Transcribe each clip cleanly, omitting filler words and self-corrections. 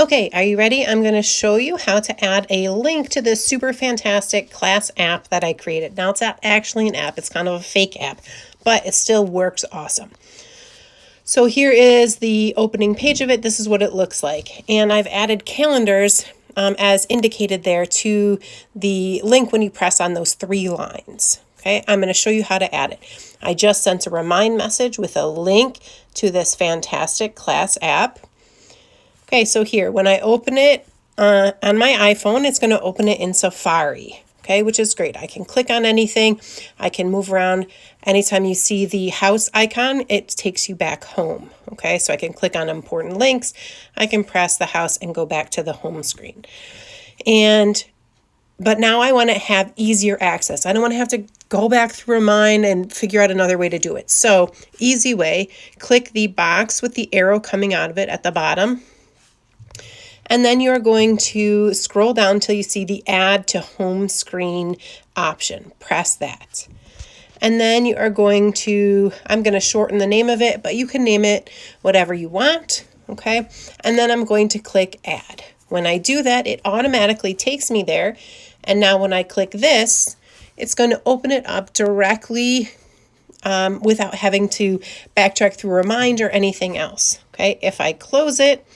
Okay, are you ready? I'm going to show you how to add a link to this super fantastic class app that I created. Now, it's not actually an app, it's kind of a fake app, but it still works awesome. So here is the opening page of it. This is what it looks like. And I've added calendars as indicated there to the link when you press on those 3 lines. Okay, I'm going to show you how to add it. I just sent a remind message with a link to this fantastic class app. Okay, so here, when I open it on my iPhone, it's going to open it in Safari, okay, which is great. I can click on anything. I can move around. Anytime you see the house icon, it takes you back home, okay? So I can click on important links. I can press the house and go back to the home screen. But now I want to have easier access. I don't want to have to go back through Remind and figure out another way to do it. So, easy way, click the box with the arrow coming out of it at the bottom. And then you're going to scroll down until you see the Add to Home Screen option. Press that. And then you are going to, I'm going to shorten the name of it, but you can name it whatever you want, okay? And then I'm going to click Add. When I do that, it automatically takes me there. And now when I click this, it's going to open it up directly without having to backtrack through Remind or anything else, okay? If I close it,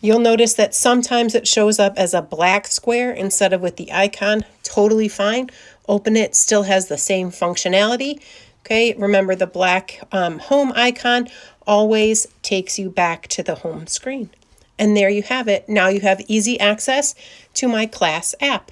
you'll notice that sometimes it shows up as a black square instead of with the icon. Totally fine. Open it, still has the same functionality. Okay, remember the black home icon always takes you back to the home screen. And there you have it. Now you have easy access to my class app.